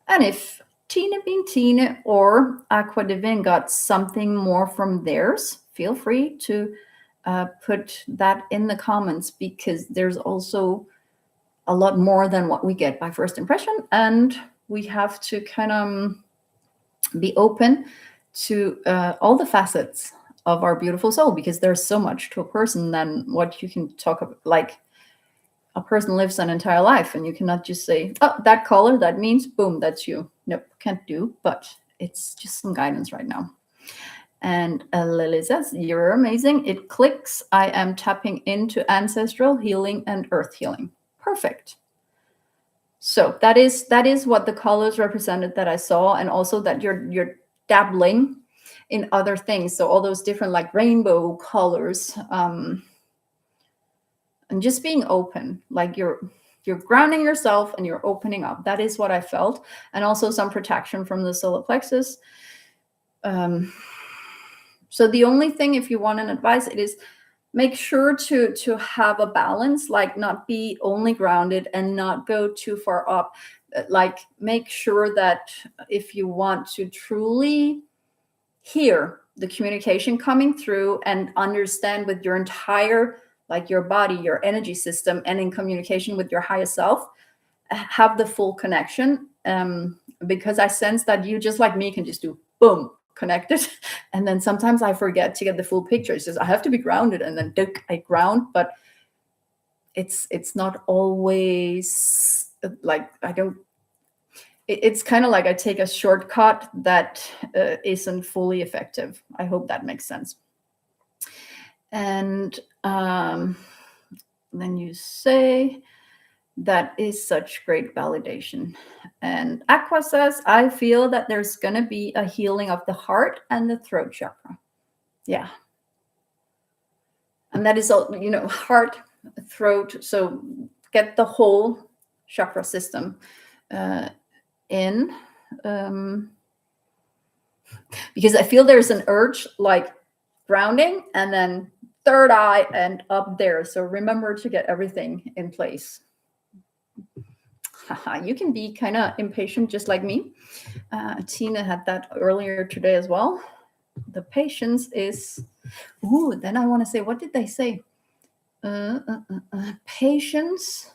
if Tina being Tina or Aqua Divine got something more from theirs, feel free to put that in the comments, because there's also a lot more than what we get by first impression, and we have to kind of be open to all the facets of our beautiful soul, because there's so much to a person than what you can talk about. Like, a person lives an entire life, and you cannot just say, oh, that color, that means boom, that's you. Nope, can't do. But it's just some guidance right now. And Lily says, you're amazing. It clicks. I am tapping into ancestral healing and earth healing. Perfect. So that is what the colors represented that I saw, and also that you're dabbling in other things. So all those different like rainbow colors, and just being open, like you're grounding yourself and you're opening up. That is what I felt. And also some protection from the solar plexus. So the only thing, if you want an advice, it is make sure to have a balance, like not be only grounded and not go too far up. Like, make sure that if you want to truly hear the communication coming through and understand with your entire, like your body, your energy system, and in communication with your higher self, have the full connection. Because I sense that you, just like me, can just do boom, connected, and then sometimes I forget to get the full picture. It's just I have to be grounded, and then I ground, but it's not always like I don't. It's kind of like I take a shortcut that isn't fully effective. I hope that makes sense. And then you say, that is such great validation. And Aqua says, I feel that there's going to be a healing of the heart and the throat chakra. Yeah. And that is all, heart, throat. So get the whole chakra system in. Because I feel there's an urge, like grounding, and then third eye and up there. So remember to get everything in place. You can be kind of impatient just like me. Tina had that earlier today as well. The patience is, then I want to say, what did they say? Patience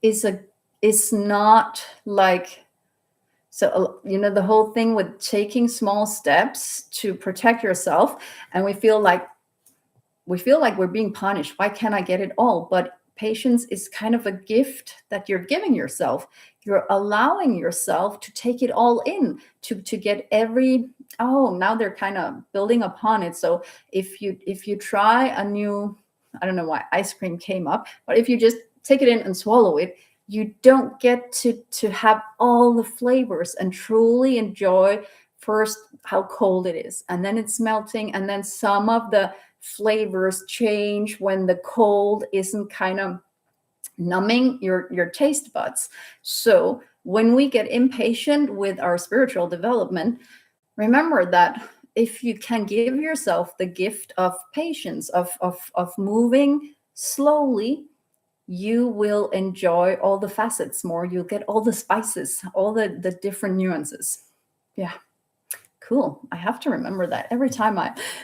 is not like, so the whole thing with taking small steps to protect yourself, and we feel like we're being punished. Why can't I get it all? But patience is kind of a gift that you're giving yourself. You're allowing yourself to take it all in, to get every, now they're kind of building upon it. So if you try a new, I don't know why ice cream came up, but if you just take it in and swallow it, you don't get to have all the flavors and truly enjoy first how cold it is, and then it's melting, and then some of the flavors change when the cold isn't kind of numbing your taste buds. So when we get impatient with our spiritual development, remember that if you can give yourself the gift of patience, of moving slowly, you will enjoy all the facets more. You'll get all the spices, all the different nuances. Yeah. Cool. I have to remember that every time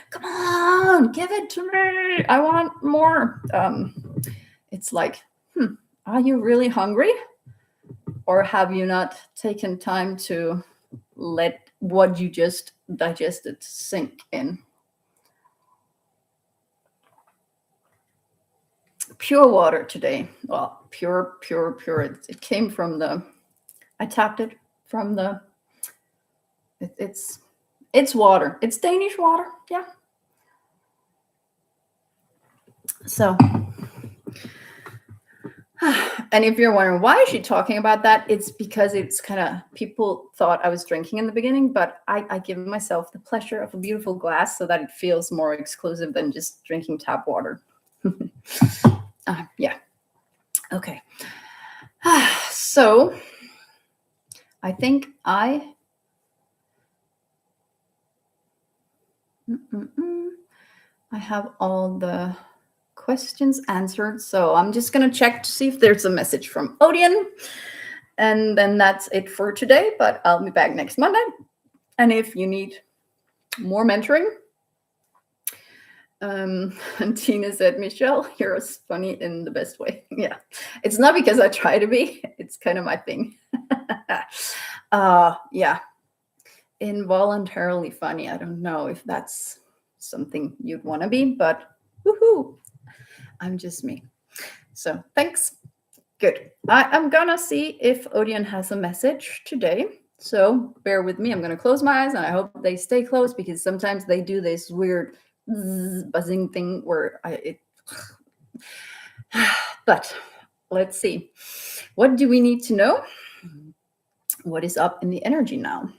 come on, give it to me. I want more. It's like, are you really hungry? Or have you not taken time to let what you just digested sink in? Pure water today. Well, pure. It came from I tapped it from it's water. It's Danish water. Yeah. So, and if you're wondering why is she talking about that, it's because it's kind of, people thought I was drinking in the beginning, but I give myself the pleasure of a beautiful glass so that it feels more exclusive than just drinking tap water. Yeah. Okay. So I think I have all the questions answered. So I'm just going to check to see if there's a message from Odeon. And then that's it for today. But I'll be back next Monday. And if you need more mentoring, and Tina said, Michelle, you're as funny in the best way. Yeah. It's not because I try to be. It's kind of my thing. Yeah. Involuntarily funny. I don't know if that's something you'd want to be, but woohoo. I'm just me. So thanks. Good. I'm gonna see if Odeon has a message today. So bear with me. I'm gonna close my eyes and I hope they stay closed, because sometimes they do this weird buzzing thing where but let's see. What do we need to know? What is up in the energy now?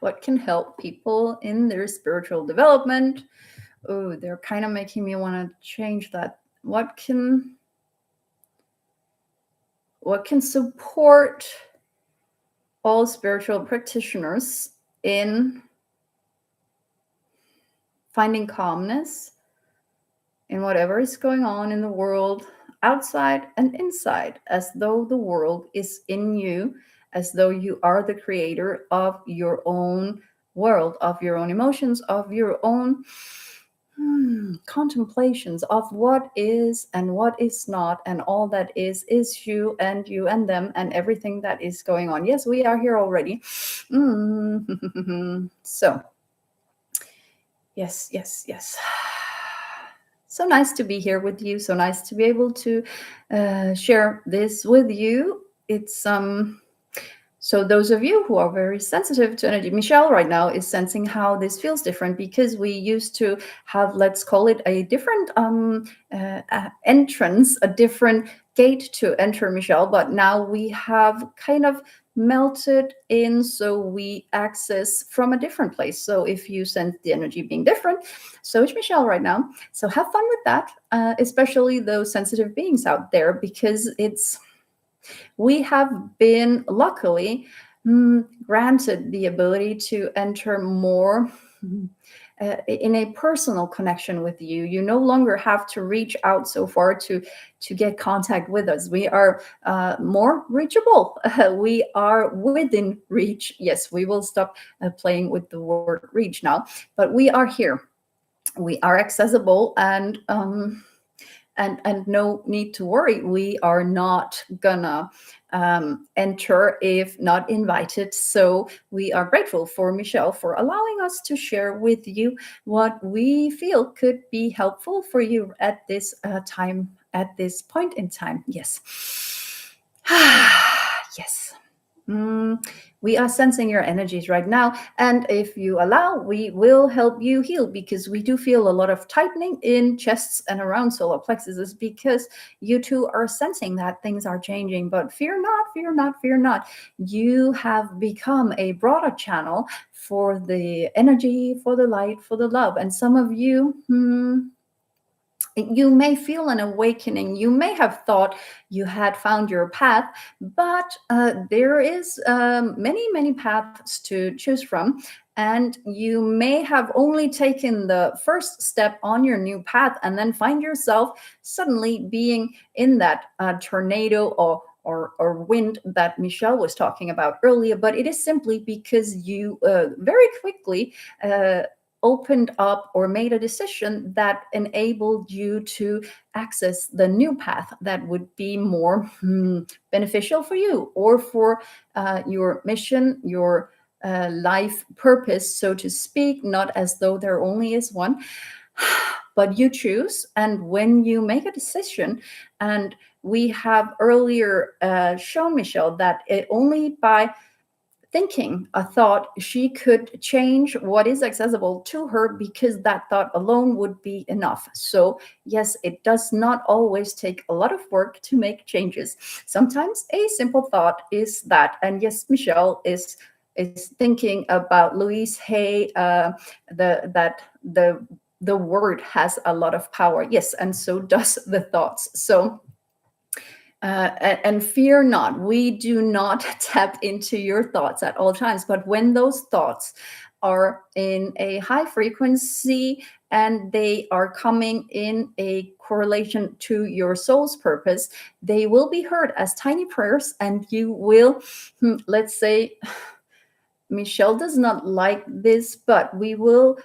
What can help people in their spiritual development? Oh, they're kind of making me want to change that. What can support all spiritual practitioners in finding calmness in whatever is going on in the world, outside and inside, as though the world is in you, as though you are the creator of your own world, of your own emotions, of your own contemplations of what is and what is not, and all that is you and them and everything that is going on. Yes, we are here already. So yes. So nice to be here with you. So nice to be able to share this with you. It's so those of you who are very sensitive to energy, Michelle right now is sensing how this feels different, because we used to have, let's call it a different entrance, a different gate to enter, Michelle, but now we have kind of melted in, so we access from a different place. So if you sense the energy being different, so is Michelle right now. So have fun with that, especially those sensitive beings out there, because we have been luckily granted the ability to enter more in a personal connection with you. You no longer have to reach out so far to get contact with us. We are more reachable. We are within reach. Yes, we will stop playing with the word reach now, but we are here. We are accessible, and no need to worry. We are not gonna enter if not invited. So we are grateful for Michelle for allowing us to share with you what we feel could be helpful for you at this time, at this point in time. Yes. Yes. We are sensing your energies right now. And if you allow, we will help you heal, because we do feel a lot of tightening in chests and around solar plexuses, because you too are sensing that things are changing. But fear not, fear not, fear not. You have become a broader channel for the energy, for the light, for the love. And some of you, you may feel an awakening. You may have thought you had found your path, but there is many paths to choose from, and you may have only taken the first step on your new path and then find yourself suddenly being in that tornado or wind that Michelle was talking about earlier. But it is simply because you very quickly opened up or made a decision that enabled you to access the new path that would be more beneficial for you, or for your mission, your life purpose, so to speak, not as though there only is one. But you choose, and when you make a decision, and we have earlier shown Michelle that only by thinking a thought, she could change what is accessible to her, because that thought alone would be enough. So yes, it does not always take a lot of work to make changes. Sometimes a simple thought is that. And yes, Michelle is thinking about Louise Hay, the word has a lot of power. Yes, and so does the thoughts. So and fear not, we do not tap into your thoughts at all times. But when those thoughts are in a high frequency and they are coming in a correlation to your soul's purpose, they will be heard as tiny prayers, and you will, let's say, Michelle does not like this, but we will,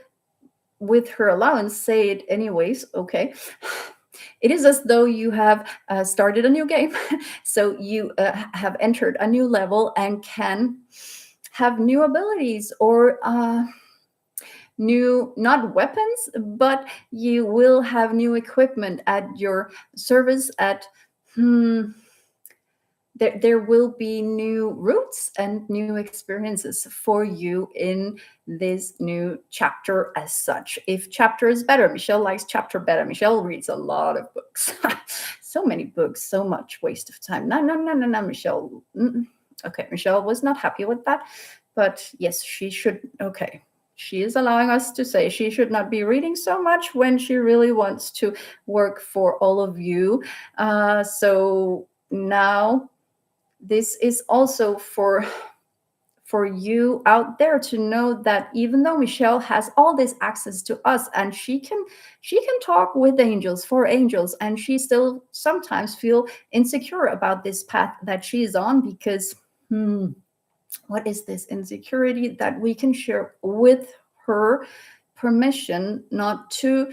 with her allowance, say it anyways. Okay. It is as though you have started a new game. So you have entered a new level and can have new abilities, or new, not weapons, but you will have new equipment at your service. At there will be new routes and new experiences for you in this new chapter as such. If chapter is better, Michelle likes chapter better. Michelle reads a lot of books. So many books, so much waste of time. No, Michelle. Okay, Michelle was not happy with that. But yes, she should. Okay, she is allowing us to say she should not be reading so much when she really wants to work for all of you. So now this is also for you out there to know that even though Michelle has all this access to us, and she can talk with angels, for angels, and she still sometimes feel insecure about this path that she is on, because what is this insecurity that we can share with her permission, not to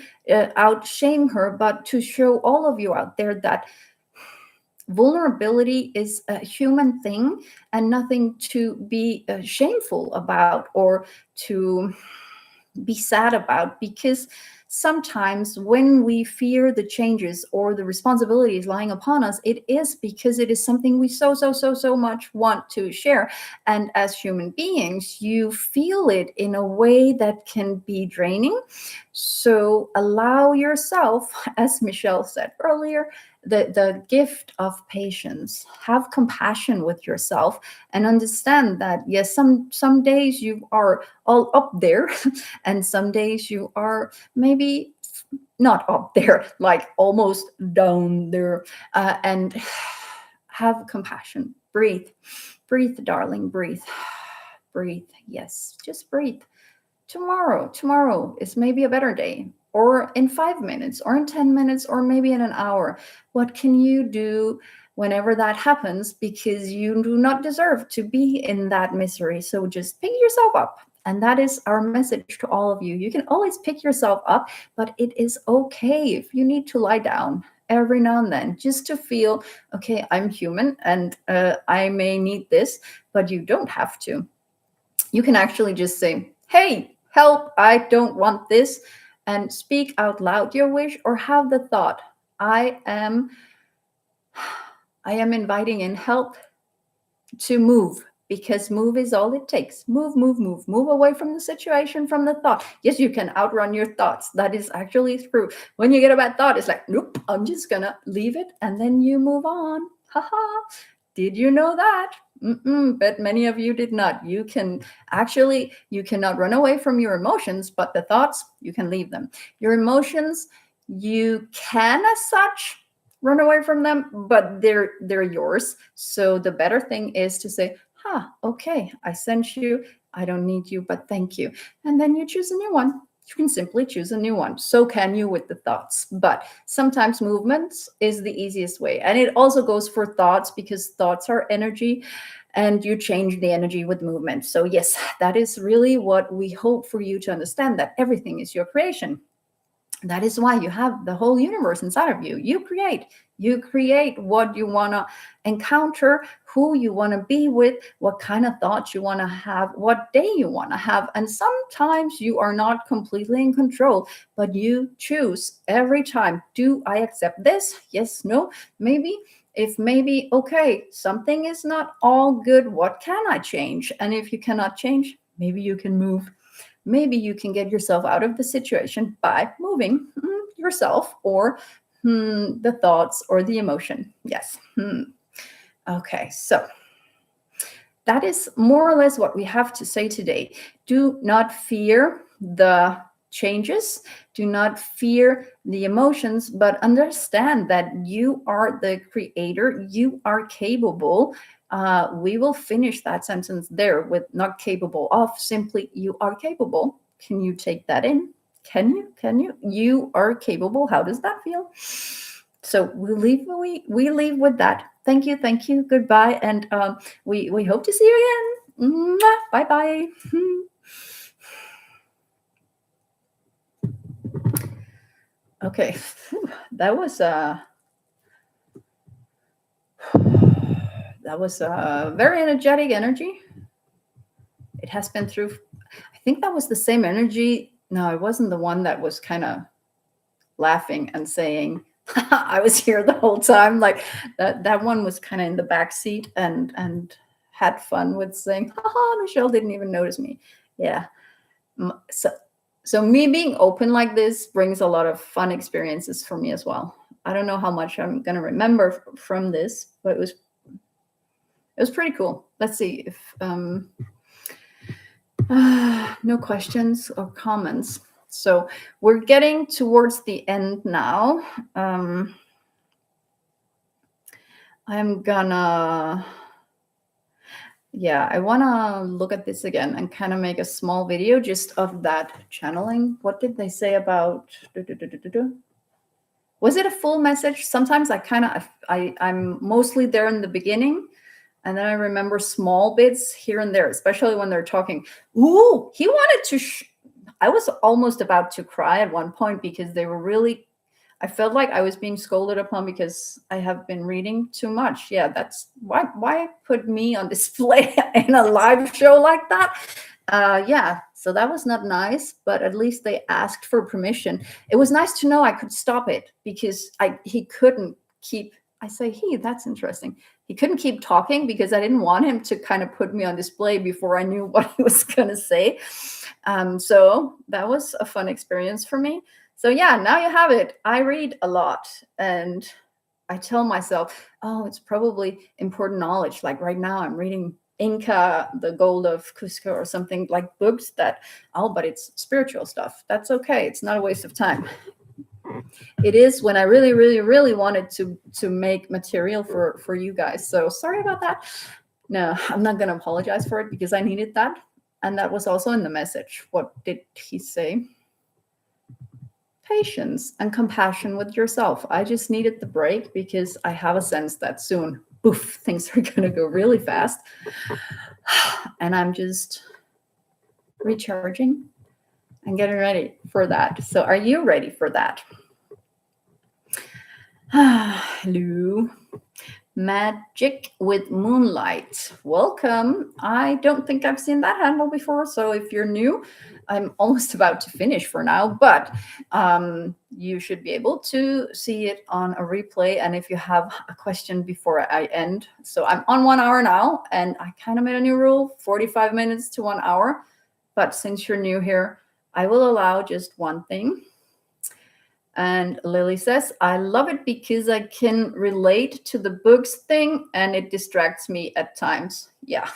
out shame her, but to show all of you out there that vulnerability is a human thing and nothing to be shameful about or to be sad about. Because sometimes when we fear the changes or the responsibilities lying upon us, it is because it is something we so much want to share. And as human beings, you feel it in a way that can be draining. So allow yourself, as Michelle said earlier, the gift of patience. Have compassion with yourself and understand that yes, some days you are all up there and some days you are maybe not up there, like almost down there. And have compassion. Breathe, darling, breathe. Breathe. Yes, just breathe. tomorrow is maybe a better day, or in 5 minutes, or in 10 minutes, or maybe in an hour. What can you do whenever that happens? Because you do not deserve to be in that misery. So just pick yourself up. And that is our message to all of you. You can always pick yourself up, but it is okay if you need to lie down every now and then, just to feel, okay, I'm human, and I may need this, but you don't have to. You can actually just say, hey, help, I don't want this, and speak out loud your wish, or have the thought, I am inviting in help to move, because move is all it takes. Move away from the situation, from the thought. Yes, you can outrun your thoughts. That is actually true. When you get a bad thought, it's like, nope, I'm just gonna leave it, and then you move on. Haha. Did you know that? But many of you did not. You cannot run away from your emotions, but the thoughts, you can leave them. Your emotions, you can as such run away from them, but they're yours. So the better thing is to say, okay, I sent you, I don't need you, but thank you. And then you choose a new one. You can simply choose a new one. So can you with the thoughts. But sometimes movements is the easiest way. And it also goes for thoughts, because thoughts are energy, and you change the energy with movement. So yes, that is really what we hope for you to understand, that everything is your creation. That is why you have the whole universe inside of you. You create what you want to encounter, who you want to be with, what kind of thoughts you want to have, what day you want to have. And sometimes you are not completely in control, but you choose every time. Do I accept this? Yes, no, maybe. If maybe, okay, something is not all good, what can I change? And if you cannot change, maybe you can move. Maybe you can get yourself out of the situation by moving yourself, or the thoughts, or the emotion. Yes. Okay, so that is more or less what we have to say today. Do not fear the changes. Do not fear the emotions, but understand that you are the creator. You are capable. We will finish that sentence there with not capable of, simply you are capable. Can you take that in? Can you? You are capable. How does that feel? So we leave with that. Thank you. Goodbye, and we hope to see you again. Bye bye. Okay, that was very energetic energy. It has been through. I think that was the same energy. No, it wasn't the one that was kind of laughing and saying, I was here the whole time. Like that one was kind of in the back seat and had fun with saying, haha, Michelle didn't even notice me. Yeah. So me being open like this brings a lot of fun experiences for me as well. I don't know how much I'm going to remember from this, but it was pretty cool. Let's see if no questions or comments. So we're getting towards the end now. I'm gonna, I want to look at this again and kind of make a small video just of that channeling. What did they say about? Was it a full message? Sometimes I'm mostly there in the beginning, and then I remember small bits here and there, especially when they're talking. Ooh, he wanted to. I was almost about to cry at one point, because they were really. I felt like I was being scolded upon because I have been reading too much. Yeah, that's why put me on display in a live show like that. So that was not nice, but at least they asked for permission. It was nice to know I could stop it, because he couldn't keep. I say that's interesting. He couldn't keep talking, because I didn't want him to kind of put me on display before I knew what he was going to say. So that was a fun experience for me. So now you have it. I read a lot, and I tell myself, oh, it's probably important knowledge. Like right now I'm reading Inca, the Gold of Cusco, or something, like books that, but it's spiritual stuff. That's okay. It's not a waste of time. It is when I really, really, really wanted to make material for you guys. So sorry about that. No, I'm not going to apologize for it, because I needed that. And that was also in the message. What did he say? Patience and compassion with yourself. I just needed the break because I have a sense that soon, poof, things are going to go really fast. And I'm just recharging and getting ready for that. So are you ready for that? Hello. Magic with Moonlight. Welcome. I don't think I've seen that handle before. So if you're new, I'm almost about to finish for now, but you should be able to see it on a replay. And if you have a question before I end, so I'm on 1 hour now, and I kind of made a new rule, 45 minutes to 1 hour. But since you're new here, I will allow just one thing. And Lily says, I love it because I can relate to the books thing and it distracts me at times. Yeah.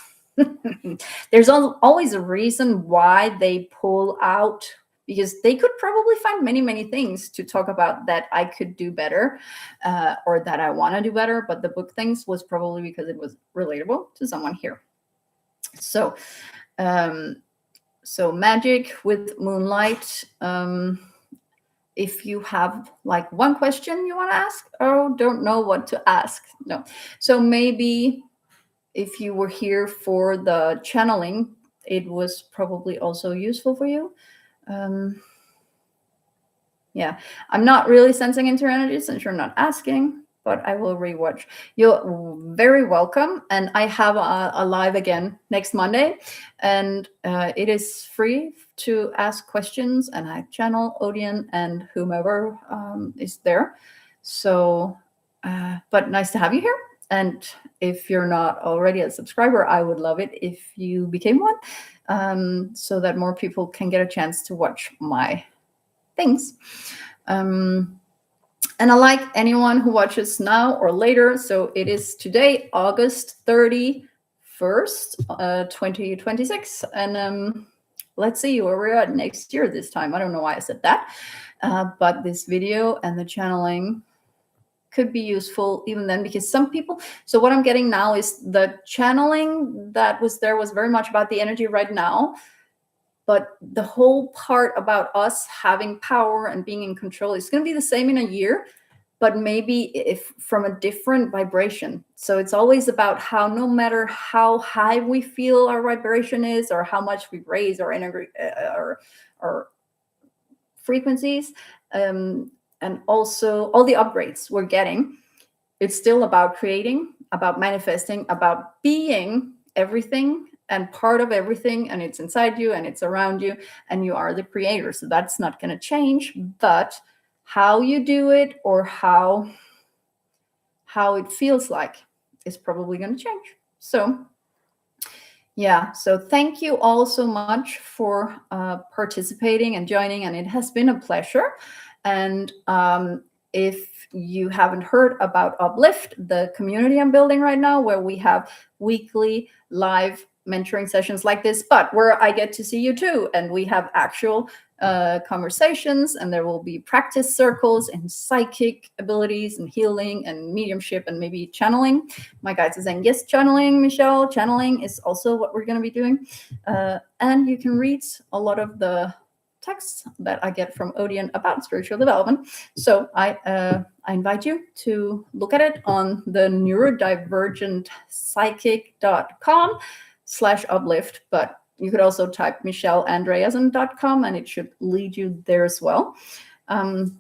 There's always a reason why they pull out, because they could probably find many, many things to talk about that I could do better or that I want to do better. But the book things was probably because it was relatable to someone here. So, Magic with Moonlight. If you have like one question you want to ask, or don't know what to ask, no. So maybe if you were here for the channeling, it was probably also useful for you. Yeah, I'm not really sensing into energy since you're not asking, but I will rewatch. You're very welcome. And I have a live again next Monday, and it is free to ask questions, and I channel Odeon and whomever is there. So, but nice to have you here. And if you're not already a subscriber, I would love it if you became one, so that more people can get a chance to watch my things. And I like anyone who watches now or later. So it is today, August 31st, 2026. And let's see where we're at next year this time. I don't know why I said that. But this video and the channeling could be useful even then, because some people, so what I'm getting now is the channeling that was there was very much about the energy right now. But the whole part about us having power and being in control is going to be the same in a year, but maybe if from a different vibration. So it's always about how, no matter how high we feel our vibration is, or how much we raise our energy, our frequencies, and also all the upgrades we're getting, it's still about creating, about manifesting, about being everything and part of everything, and it's inside you and it's around you, and you are the creator. So that's not going to change, but how you do it, or how it feels like, is probably going to change. So yeah, so thank you all so much for participating and joining, and it has been a pleasure. And if you haven't heard about Uplift, the community I'm building right now, where we have weekly live mentoring sessions like this, but where I get to see you too, and we have actual conversations, and there will be practice circles in psychic abilities and healing and mediumship and maybe channeling. My guides are saying yes, channeling, Michelle. Channeling is also what we're going to be doing, and you can read a lot of the texts that I get from Odeon about spiritual development. So I invite you to look at it on the neurodivergentpsychic.com/uplift, but you could also type michelleandreassen.com and it should lead you there as well. And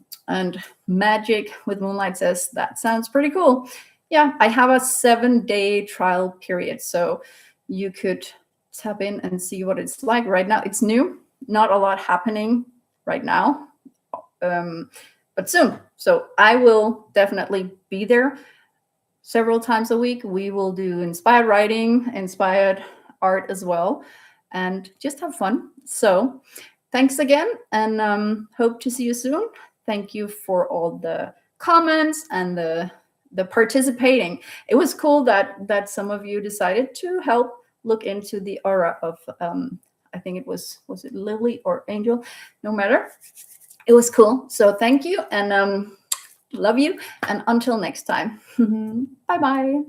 Magic with Moonlight says, that sounds pretty cool. Yeah, I have a 7-day trial period, so you could tap in and see what it's like. Right now, it's new. Not a lot happening right now, but soon. So I will definitely be there several times a week. We will do inspired writing, inspired art as well, and just have fun. So thanks again, and hope to see you soon. Thank you for all the comments and the participating. It was cool that some of you decided to help look into the aura of I think it was it Lily or Angel? No matter. It was cool. So thank you, and love you. And until next time. Bye-bye.